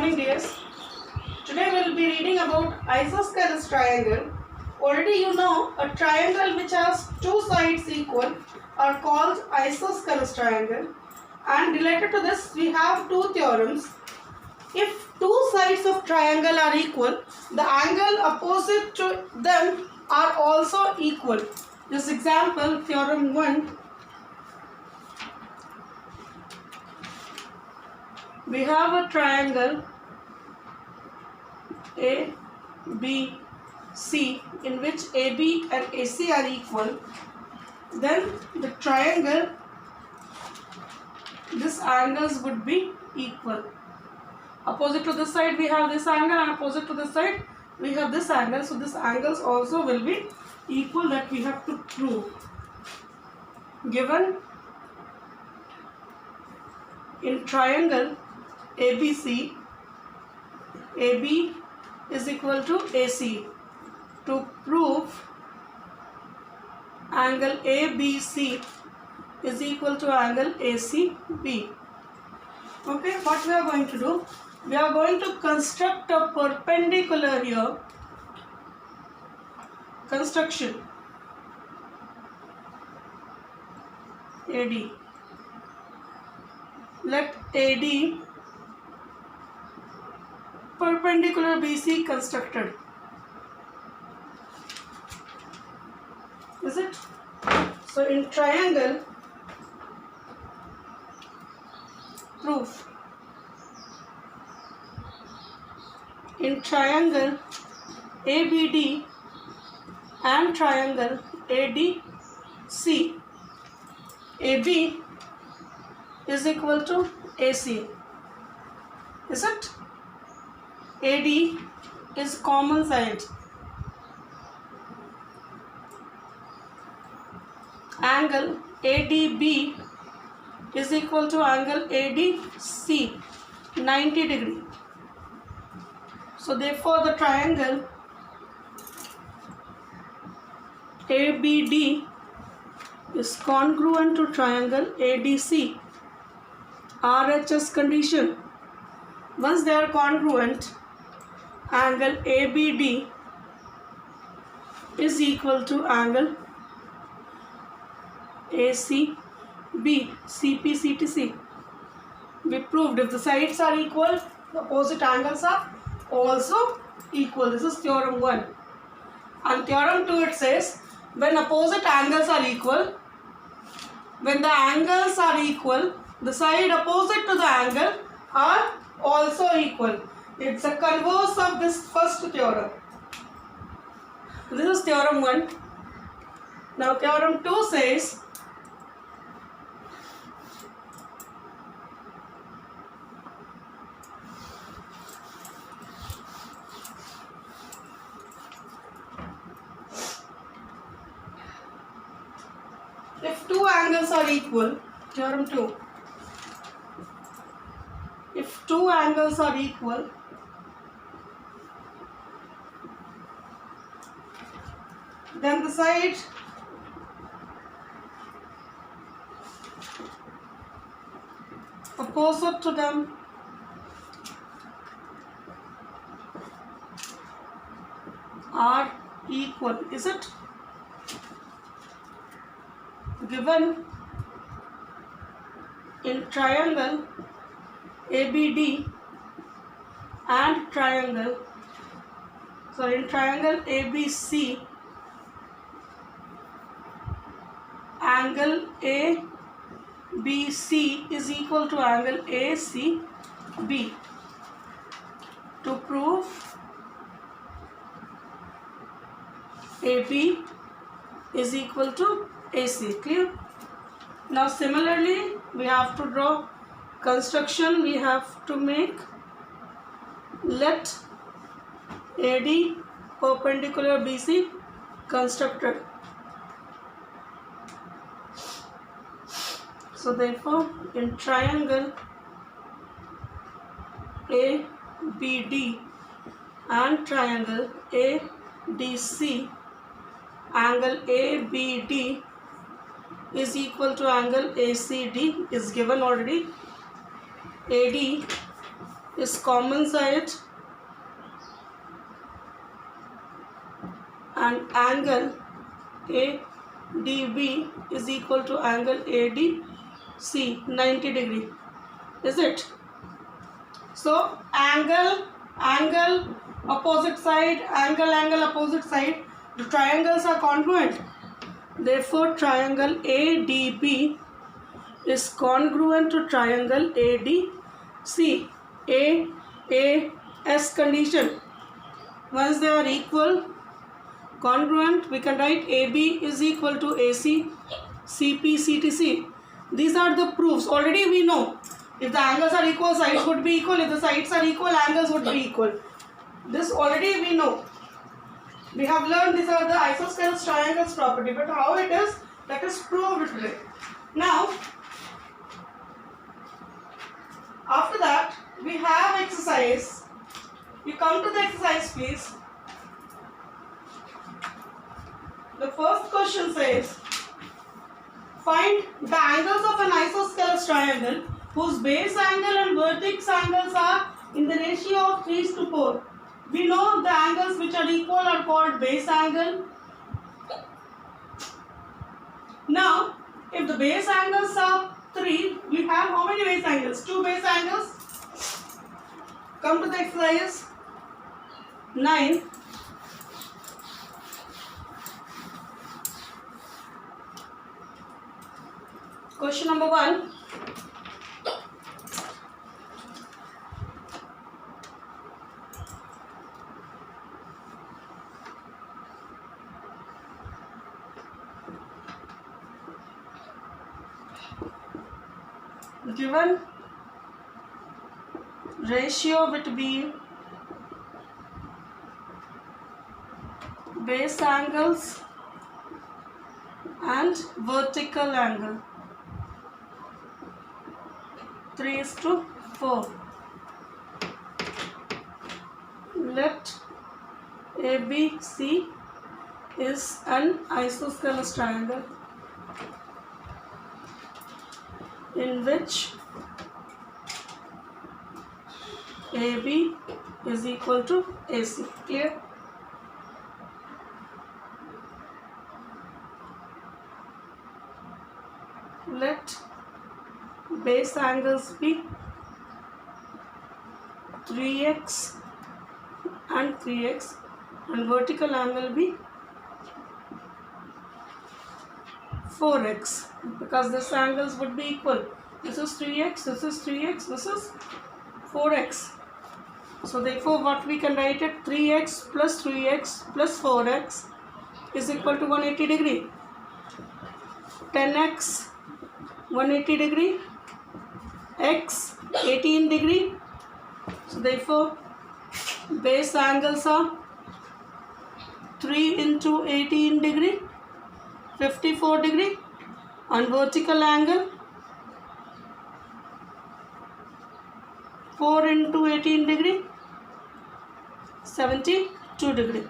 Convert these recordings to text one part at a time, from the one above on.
morning, dears. Today we will be reading about isosceles triangle. Already you know a triangle which has two sides equal are called isosceles triangle. And related to this, we have two theorems. If two sides of triangle are equal, the angle opposite to them are also equal. This example, theorem 1. We have a triangle A, B, C in which AB and AC are equal. Then the triangle, these angles would be equal. Opposite to this side we have this angle and opposite to this side we have this angle. So these angles also will be equal, that we have to prove. Given in triangle ABC, AB is equal to AC. To prove angle ABC is equal to angle ACB. Okay, what we are going to do? We are going to construct a perpendicular here. Construction AD. Let AD perpendicular BC constructed. Is it? So in triangle, proof. In triangle ABD and triangle ADC, AB is equal to AC. Is it? AD is common side. Angle ADB is equal to angle ADC, 90 degree. So therefore the triangle ABD is congruent to triangle ADC. RHS condition. Once they are congruent, angle ABD is equal to angle ACB, CP, CTC. We proved if the sides are equal, the opposite angles are also equal. This is theorem 1. And theorem 2, it says when opposite angles are equal, when the angles are equal, the side opposite to the angle are also equal. It's a converse of this first theorem. This is theorem 1. Now theorem 2 says if two angles are equal, theorem 2, if two angles are equal, then the side opposite to them are equal. Is it? Given in triangle ABD and triangle ABC, angle ABC is equal to angle ACB. To prove AB is equal to AC. Clear? Now similarly, we have to draw construction. We have to make, let AD perpendicular BC constructed. So therefore in triangle ABD and triangle ADC, angle ABD is equal to angle ACD is given already. AD is common side and angle ADB is equal to angle ADC 90 degree. Is it? So angle, opposite side, angle, opposite side. The triangles are congruent. Therefore, triangle ADB is congruent to triangle ADC. S condition. Once they are equal, congruent, we can write AB is equal to AC, CP, CTC. These are the proofs. Already we know if the angles are equal, sides would be equal. If the sides are equal, angles would be equal. This already we know. We have learned these are the isosceles triangles property. But how it is, that is proved today. Now, after that, we have exercise. You come to the exercise, please. The first question says, find the angles of an isosceles triangle whose base angle and vertex angles are in the ratio of 3:4. We know the angles which are equal are called base angle. Now, if the base angles are 3, we have how many base angles? 2 base angles. Come to the exercise 9. Question number 1. Given ratio between base angles and vertical angle 3:4. Let ABC is an isosceles triangle in which AB is equal to AC. Clear? Let base angles be 3x and 3x and vertical angle be 4x, because these angles would be equal. This is 3x, this is 3x, this is 4x. So therefore what we can write it, 3x plus 4x is equal to 180 degree. 10x 180 degree, x 18 degree. So therefore base angles are 3 into 18 degree, 54 degree, and vertical angle 4 into 18 degree, 72 degree.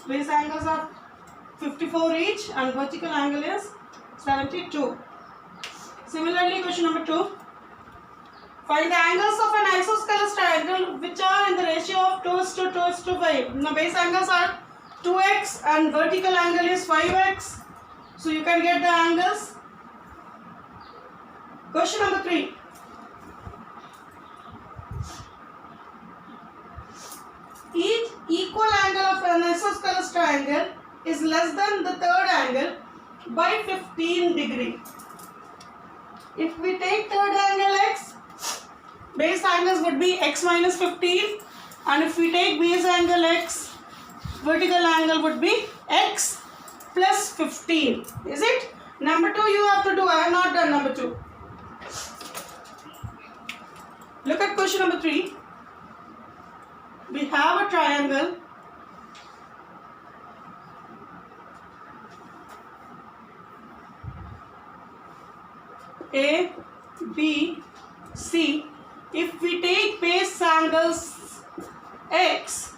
Base angles are 54 each and vertical angle is 72. Similarly, question number 2. Find the angles of an isosceles triangle which are in the ratio of 2:5. Now base angles are 2x and vertical angle is 5x. So you can get the angles. Question number 3. Each equal angle of an isosceles triangle is less than the third angle by 15 degree. If we take third angle x, base angles would be x minus 15, and if we take base angle x, vertical angle would be x plus 15. Is it? Number 2 you have to do. I have not done number 2. Look at question number 3. We have a triangle A, B, C. If we take base angles x,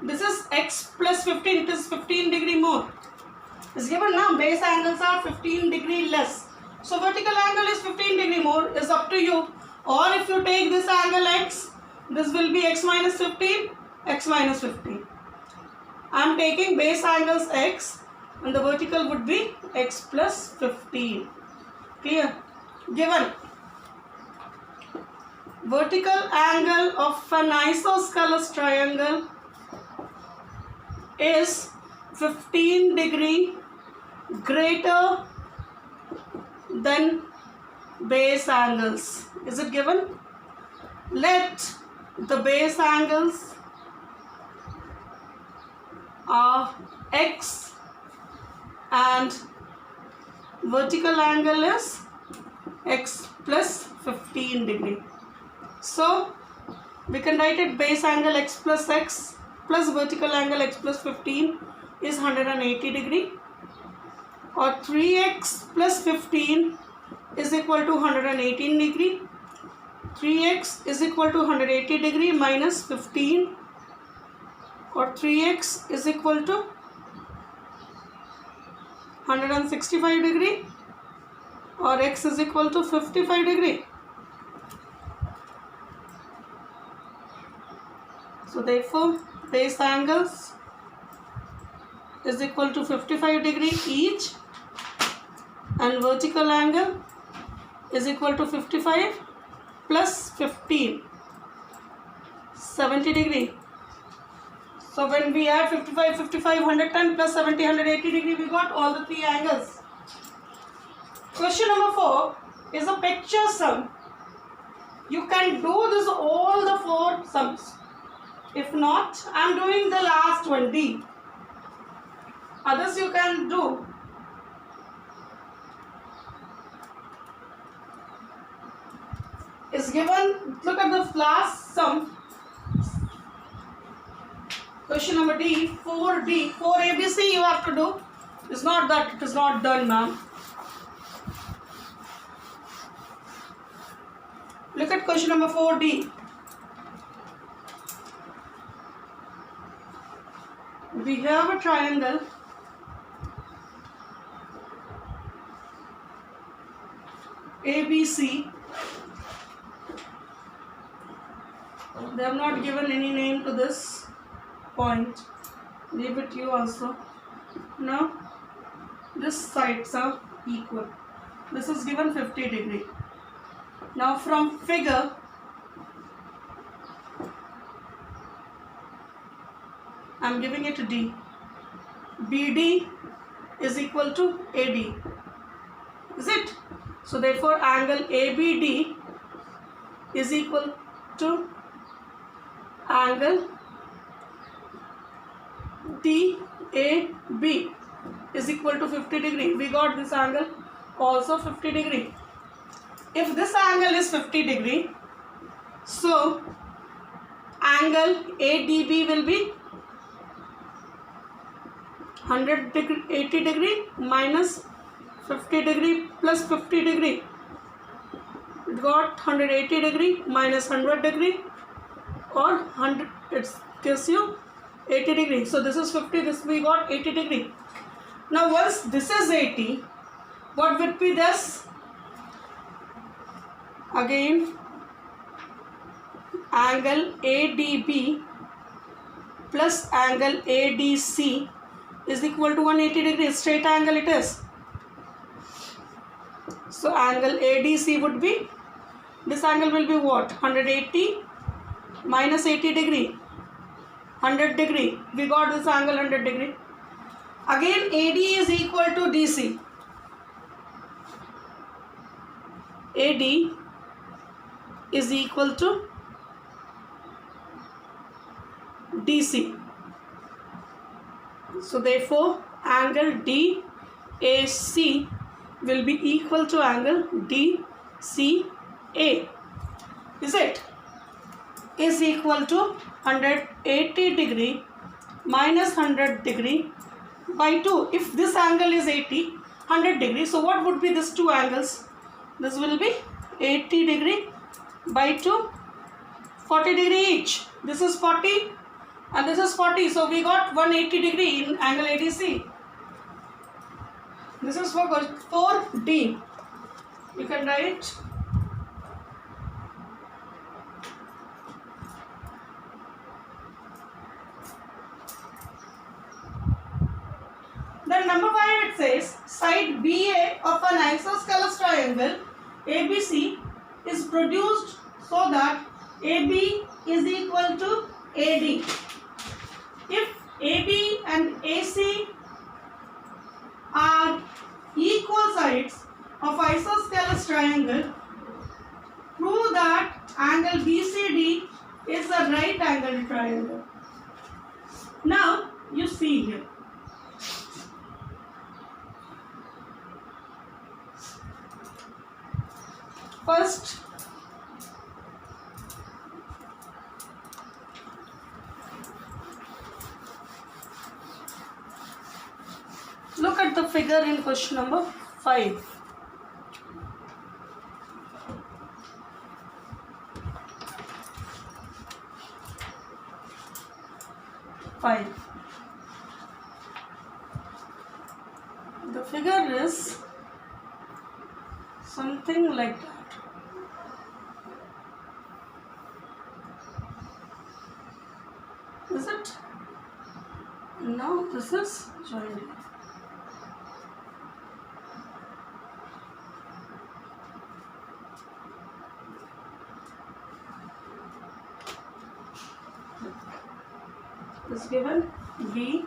this is x plus 15, it is 15 degree more. It's given now, base angles are 15 degree less. So vertical angle is 15 degree more, is up to you. Or if you take this angle x, this will be x minus 15, x minus 15. I am taking base angles x and the vertical would be x plus 15. Clear? Given vertical angle of an isosceles triangle is 15 degree greater than base angles. Is it given? Let the base angles are x and vertical angle is x plus 15 degree. So we can write it base angle x plus vertical angle x plus 15 is 180 degree, or 3x plus 15 is equal to 118 degree. 3x is equal to 180 degree minus 15, or 3x is equal to 165 degree, or x is equal to 55 degree. So therefore base angles is equal to 55 degree each, and vertical angle is equal to 55 plus 15, 70 degree. So when we add 55, 55, 110 plus 70, 180 degree, we got all the three angles. Question number 4 is a picture sum. You can do this all the 4 sums. If not, I am doing the last one, D. Others you can do. Is given, look at the last sum. Question number D, 4D, 4 ABC you have to do. It's not that it is not done, ma'am. Look at question number 4D. We have a triangle ABC. They have not given any name to this point. Leave it you also. Now this sides are equal. This is given 50 degree. Now from figure, I am giving it D. BD is equal to AD. Is it? So therefore angle ABD is equal to angle DAB is equal to 50 degree. We got this angle also 50 degree. If this angle is 50 degree, so angle ADB will be 180 degree minus 50 degree plus 50 degree. It got 180 degree minus 100 degree, or 100, it gives you 80 degree. So this is 50, this we got 80 degree. Now once this is 80, what would be this? Again angle ADB plus angle ADC is equal to 180 degree. Straight angle it is. So angle ADC would be, this angle will be what? 180 minus 80 degree, 100 degree. We got this angle 100 degree. Again AD is equal to DC. AD is equal to DC. So therefore angle DAC will be equal to angle DCA. Is it? Is equal to 180 degree minus 100 degree by 2. If this angle is 80, 100 degree, so what would be these two angles? This will be 80 degree by 2, 40 degree each. This is 40 and this is 40. So we got 180 degree in angle ADC. This is for D. You can write number 5 it says side BA of an isosceles triangle ABC is produced so that AB is equal to AD. If AB and AC are equal sides of isosceles triangle, prove that angle BCD is a right angle triangle. Now you see here. First, look at the figure in question number 5. The figure is something like that. Is it? Now this is joined. Is given B,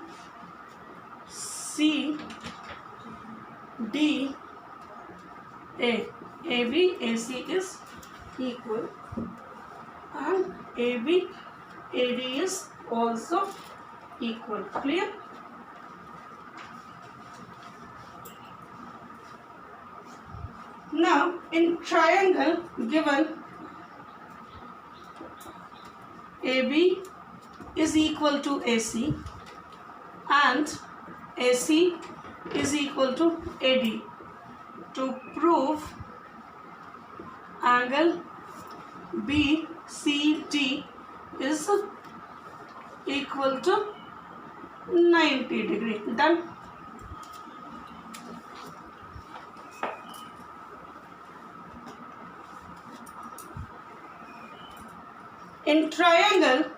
C, D, A. AB, AC is equal and AB, AD is also equal. Clear? Now in triangle given AB is equal to AC and AC is equal to AD, to prove angle BCD is equal to 90 degree. Done. In triangle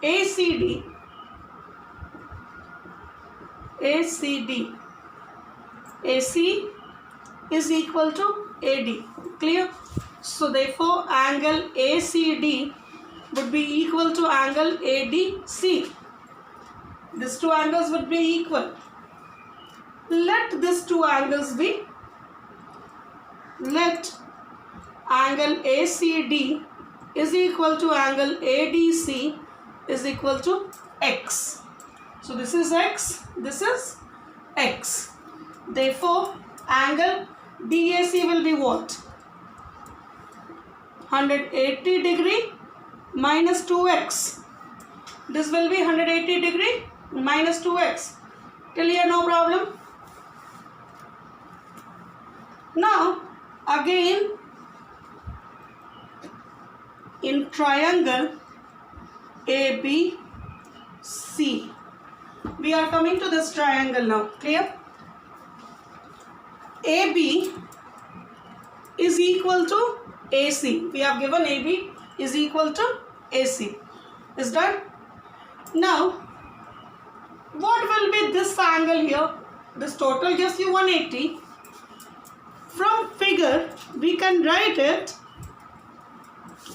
ACD, AC is equal to AD. Clear? So therefore angle ACD would be equal to angle ADC. These two angles would be equal. Let these two angles be. Let angle ACD is equal to angle ADC is equal to X. So this is X, this is X. Therefore, angle DAC will be what? 180 degree minus 2x. This will be 180 degree minus 2x. Till here no problem. Now, again, in triangle ABC, we are coming to this triangle now. Clear? AB is equal to AC. We have given AB is equal to AC. Is done? Now, what will be this angle here? This total gives you 180. From figure, we can write it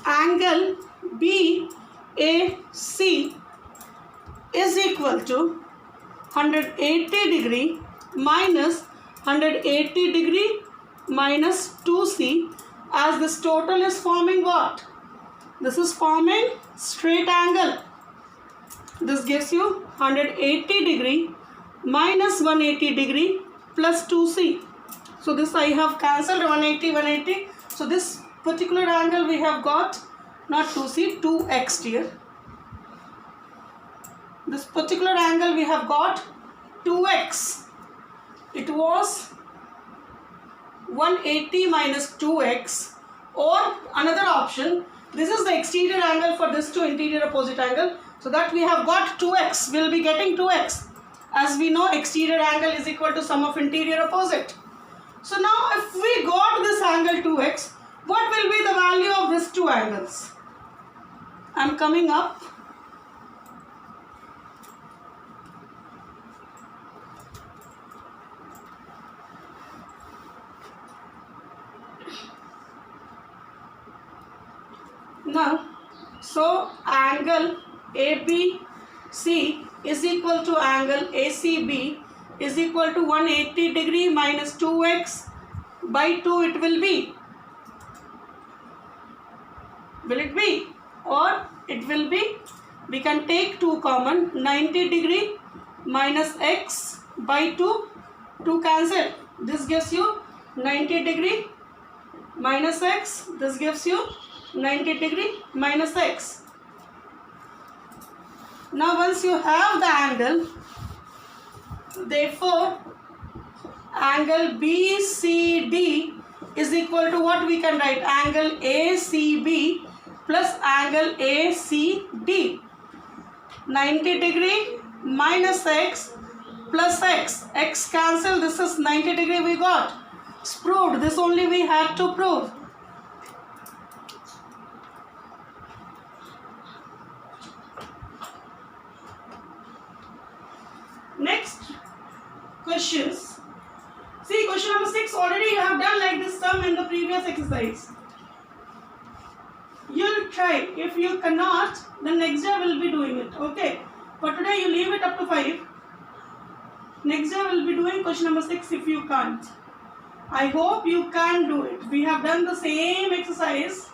angle BAC is equal to 180 degree minus 180 degree minus 2C, as this total is forming what? This is forming straight angle. This gives you 180 degree minus 180 degree plus 2C. So this I have cancelled 180, 180. So this particular angle we have got not 2C, 2x here. This particular angle we have got 2x. It was 180 minus 2x, or another option, this is the exterior angle for this two interior opposite angle. So that we have got 2x, we will be getting 2x. As we know, exterior angle is equal to sum of interior opposite. So now if we got this angle 2x, what will be the value of these two angles? I am coming up. So angle ABC is equal to angle ACB is equal to 180 degree minus 2x by 2 it will be. Will it be? Or it will be, we can take 2 common, 90 degree minus x by 2, 2 cancel. This gives you 90 degree minus x, this gives you 90 degree minus x. Now once you have the angle, therefore angle BCD is equal to what we can write? Angle ACB plus angle ACD. 90 degree minus x plus x. X cancel, this is 90 degree we got. It's proved, this only we had to prove. Next questions. See, question number 6 already you have done like this sum in the previous exercise. You'll try. If you cannot, then next day we'll be doing it. Okay. But today you leave it up to 5. Next day we'll be doing question number 6 if you can't. I hope you can do it. We have done the same exercise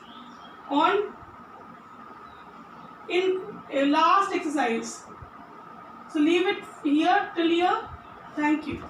in last exercise. So leave it here till here. Thank you.